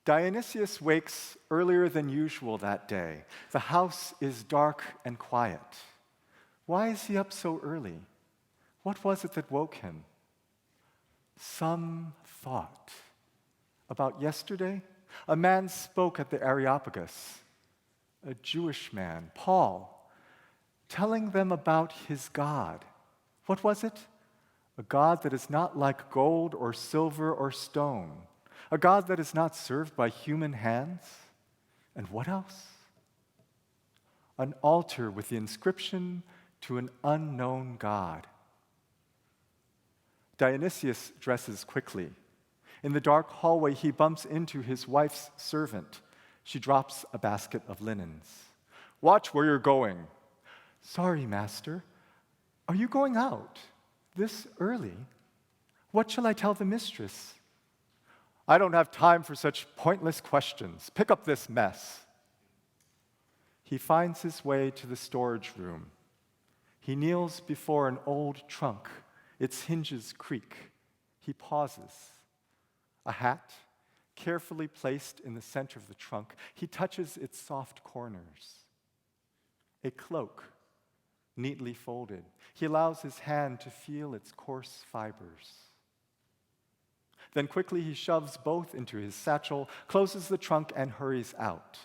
Dionysius wakes earlier than usual that day. The house is dark and quiet. Why is he up so early? What was it that woke him? Some thought. About yesterday, a man spoke at the Areopagus, a Jewish man, Paul, telling them about his God. What was it? A God that is not like gold or silver or stone, a God that is not served by human hands. And what else? An altar with the inscription to an unknown God. Dionysius dresses quickly. In the dark hallway, he bumps into his wife's servant. She drops a basket of linens. "Watch where you're going." "Sorry, master. Are you going out this early? What shall I tell the mistress?" "I don't have time for such pointless questions. Pick up this mess." He finds his way to the storage room. He kneels before an old trunk. Its hinges creak. He pauses. A hat, carefully placed in the center of the trunk. He touches its soft corners. A cloak, neatly folded. He allows his hand to feel its coarse fibers. Then quickly he shoves both into his satchel, closes the trunk, and hurries out.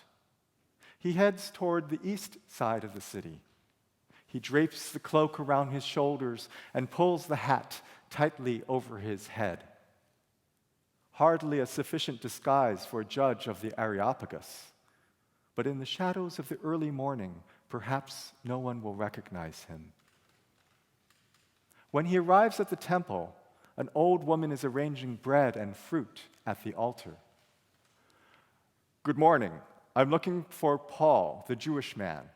He heads toward the east side of the city. He drapes the cloak around his shoulders and pulls the hat tightly over his head. Hardly a sufficient disguise for a judge of the Areopagus, but in the shadows of the early morning, perhaps no one will recognize him. When he arrives at the temple, an old woman is arranging bread and fruit at the altar. "Good morning. I'm looking for Paul, the Jewish man."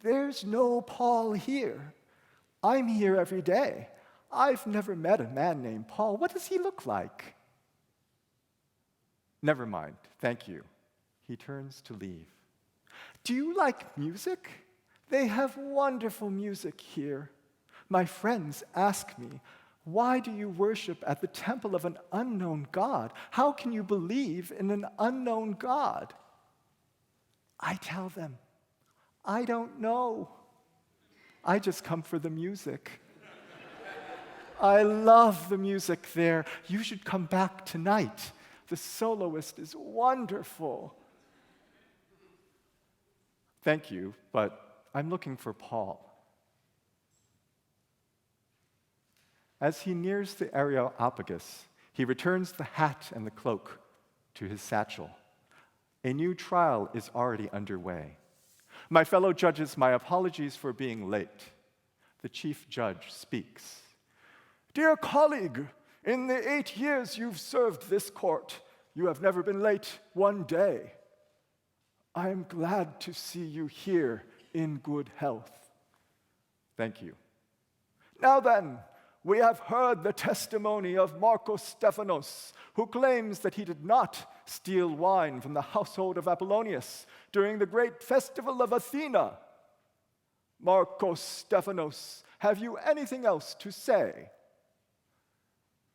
"There's no Paul here. I'm here every day. I've never met a man named Paul. What does he look like?" "Never mind, thank you." He turns to leave. "Do you like music? They have wonderful music here. My friends ask me, 'Why do you worship at the temple of an unknown God? How can you believe in an unknown God?' I tell them, 'I don't know. I just come for the music.' I love the music there. You should come back tonight. The soloist is wonderful." "Thank you, but I'm looking for Paul." As he nears the Areopagus, he returns the hat and the cloak to his satchel. A new trial is already underway. "My fellow judges, my apologies for being late." The chief judge speaks. "Dear colleague, in the 8 years you've served this court, you have never been late one day. I am glad to see you here in good health." "Thank you." "Now then, we have heard the testimony of Marcos Stephanos, who claims that he did not steal wine from the household of Apollonius during the great festival of Athena. Marcos Stephanos, have you anything else to say?"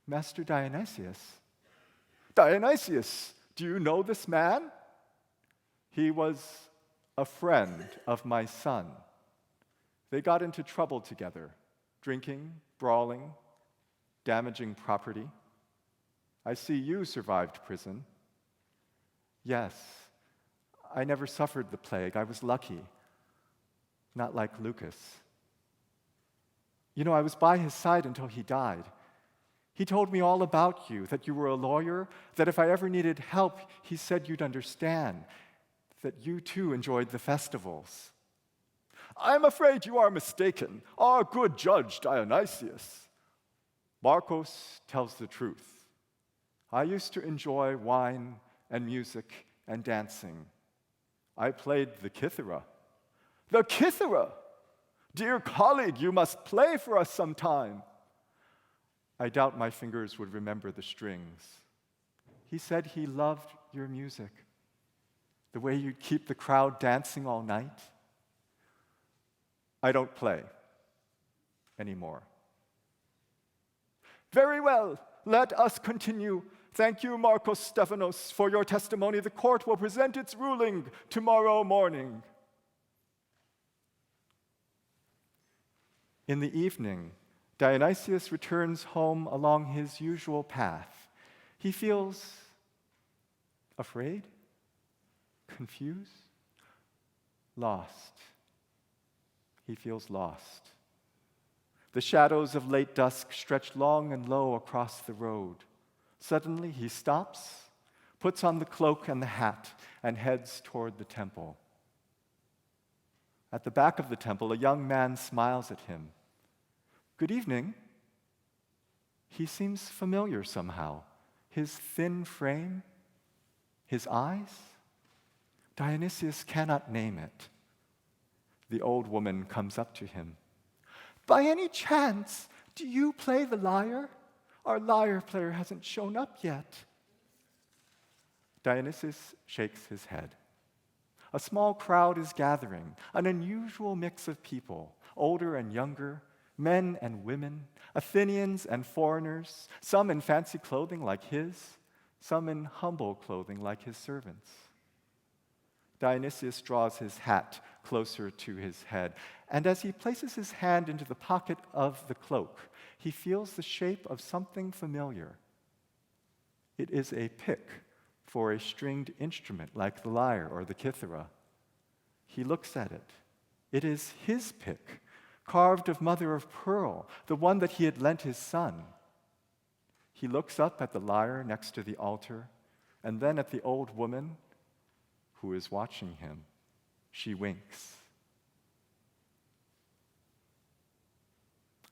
"Master Dionysius." "Dionysius, do you know this man?" "He was a friend of my son. They got into trouble together, drinking, brawling, damaging property. I see you survived prison." "Yes, I never suffered the plague. I was lucky. Not like Lucas. You know, I was by his side until he died. He told me all about you, that you were a lawyer, that if I ever needed help, he said you'd understand, that you too enjoyed the festivals." "I'm afraid you are mistaken, our good judge Dionysius." "Marcos tells the truth. I used to enjoy wine and music and dancing. I played the kithara." "The kithara? Dear colleague, you must play for us sometime." "I doubt my fingers would remember the strings." He said he loved your music, the way you'd keep the crowd dancing all night. "I don't play anymore." "Very well, let us continue. Thank you, Marcos Stephanos, for your testimony. The court will present its ruling tomorrow morning. In the evening, Dionysius returns home along his usual path. He feels afraid, confused, lost. He feels lost. The shadows of late dusk stretch long and low across the road. Suddenly, he stops, puts on the cloak and the hat, and heads toward the temple. At the back of the temple, a young man smiles at him. Good evening. He seems familiar somehow. His thin frame, his eyes. Dionysius cannot name it. The old woman comes up to him. By any chance, do you play the lyre? Our lyre player hasn't shown up yet. Dionysius shakes his head. A small crowd is gathering, an unusual mix of people, older and younger, men and women, Athenians and foreigners, some in fancy clothing like his, some in humble clothing like his servants. Dionysius draws his hat closer to his head, and as he places his hand into the pocket of the cloak, he feels the shape of something familiar. It is a pick for a stringed instrument like the lyre or the kithara. He looks at it. It is his pick, carved of mother of pearl, the one that he had lent his son. He looks up at the lyre next to the altar, and then at the old woman who is watching him. She winks.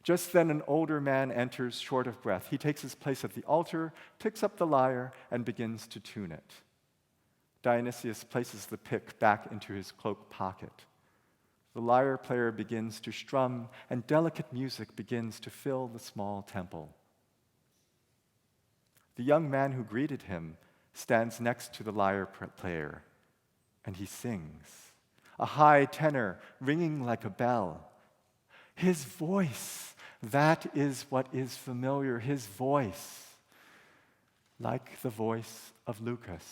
Just then, an older man enters, short of breath. He takes his place at the altar, picks up the lyre, and begins to tune it. Dionysius places the pick back into his cloak pocket. The lyre player begins to strum, and delicate music begins to fill the small temple. The young man who greeted him stands next to the lyre player, and he sings, a high tenor ringing like a bell. His voice, that is what is familiar, his voice, like the voice of Lucas.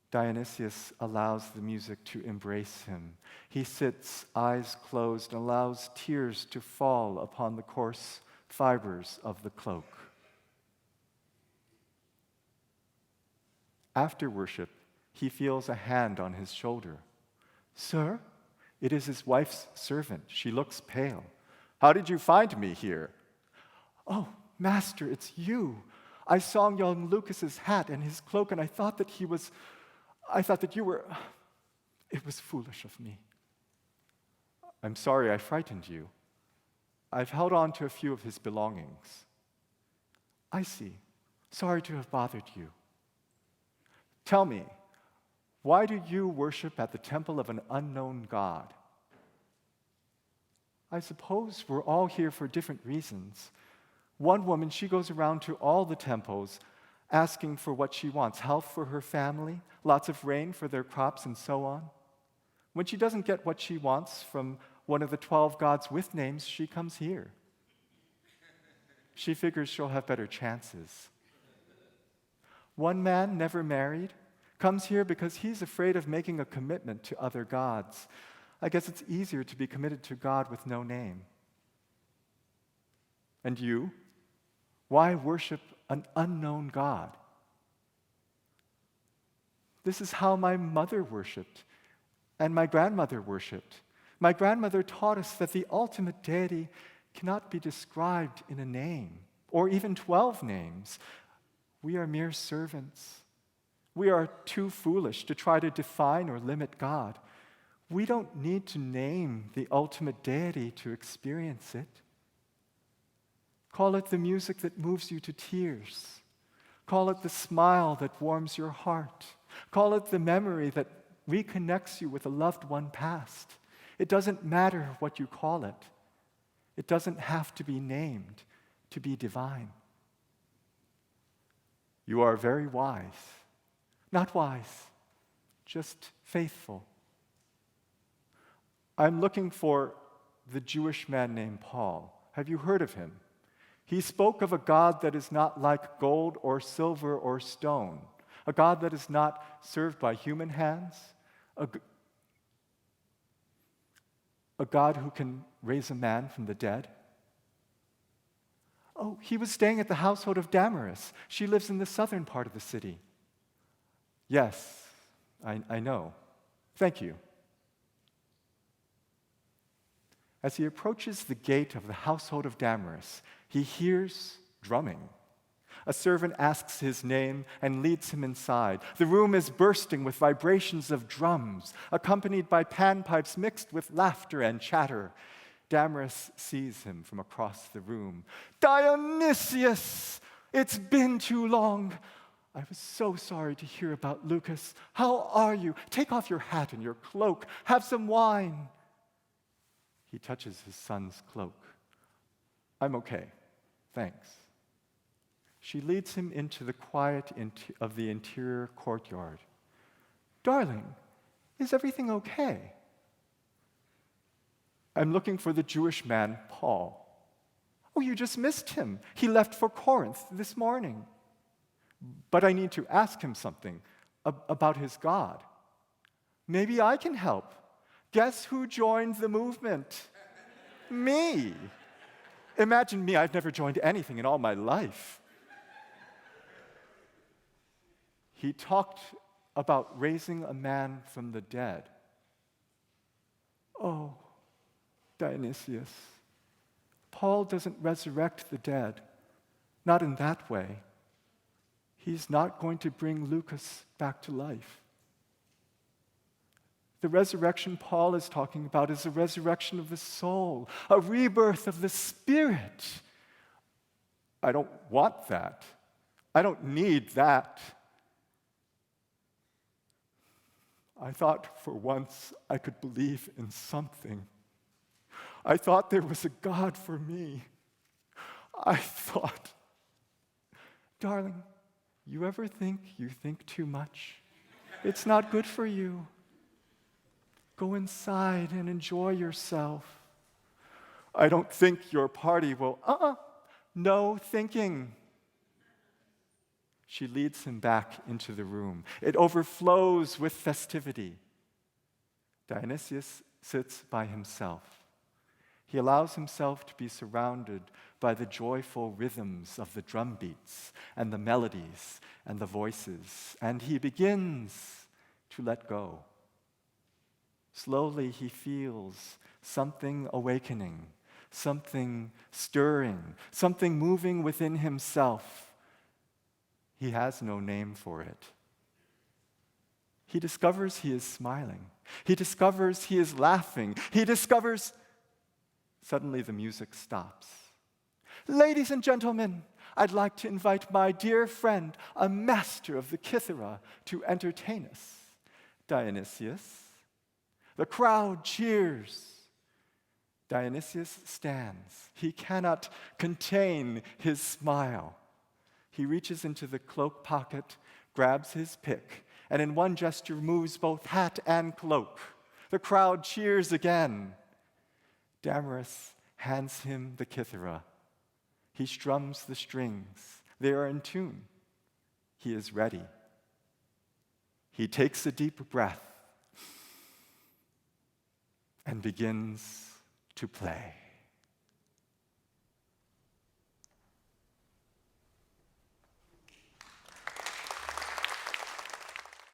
Dionysius allows the music to embrace him. He sits, eyes closed, and allows tears to fall upon the coarse fibers of the cloak. After worship, he feels a hand on his shoulder. Sir, it is his wife's servant. She looks pale. How did you find me here? Oh, Master, it's you. I saw young Lucas's hat and his cloak, and I thought that you were. It was foolish of me. I'm sorry I frightened you. I've held on to a few of his belongings. I see. Sorry to have bothered you. Tell me, why do you worship at the temple of an unknown God? I suppose we're all here for different reasons. One woman, she goes around to all the temples asking for what she wants, health for her family, lots of rain for their crops, and so on. When she doesn't get what she wants from one of the 12 gods with names, she comes here. She figures she'll have better chances. One man, never married, comes here because he's afraid of making a commitment to other gods. I guess it's easier to be committed to God with no name. And you? Why worship an unknown God? This is how my mother worshiped, and my grandmother worshiped. My grandmother taught us that the ultimate deity cannot be described in a name, or even 12 names. We are mere servants. We are too foolish to try to define or limit God. We don't need to name the ultimate deity to experience it. Call it the music that moves you to tears. Call it the smile that warms your heart. Call it the memory that reconnects you with a loved one past. It doesn't matter what you call it. It doesn't have to be named to be divine. You are very wise. Not wise, just faithful. I'm looking for the Jewish man named Paul. Have you heard of him? He spoke of a God that is not like gold or silver or stone, a God that is not served by human hands, a God who can raise a man from the dead. Oh, he was staying at the household of Damaris. She lives in the southern part of the city. Yes, I know. Thank you. As he approaches the gate of the household of Damaris, he hears drumming. A servant asks his name and leads him inside. The room is bursting with vibrations of drums, accompanied by panpipes mixed with laughter and chatter. Damaris sees him from across the room. "Dionysius, it's been too long. I was so sorry to hear about Lucas. How are you? Take off your hat and your cloak. Have some wine." He touches his son's cloak. "I'm okay, thanks." She leads him into the quiet of the interior courtyard. "Darling, is everything okay?" "I'm looking for the Jewish man, Paul." "Oh, you just missed him. He left for Corinth this morning." "But I need to ask him something about his God." "Maybe I can help. Guess who joined the movement?" "Me." Imagine me, I've never joined anything in all my life. He talked about raising a man from the dead. "Oh, Dionysius, Paul doesn't resurrect the dead, not in that way. He's not going to bring Lucas back to life. The resurrection Paul is talking about is a resurrection of the soul, a rebirth of the spirit. I don't want that. I don't need that." I thought for once I could believe in something. I thought there was a God for me. I thought, "Darling, you ever think you think too much? It's not good for you. Go inside and enjoy yourself. I don't think your party will..." No thinking. She leads him back into the room. It overflows with festivity. Dionysius sits by himself. He allows himself to be surrounded by the joyful rhythms of the drum beats and the melodies and the voices, and he begins to let go. Slowly he feels something awakening, something stirring, something moving within himself. He has no name for it. He discovers he is smiling. He discovers he is laughing. He discovers... Suddenly the music stops. "Ladies and gentlemen, I'd like to invite my dear friend, a master of the kithara, to entertain us, Dionysius." The crowd cheers. Dionysius stands. He cannot contain his smile. He reaches into the cloak pocket, grabs his pick, and in one gesture moves both hat and cloak. The crowd cheers again. Damaris hands him the kithara. He strums the strings. They are in tune. He is ready. He takes a deep breath and begins to play.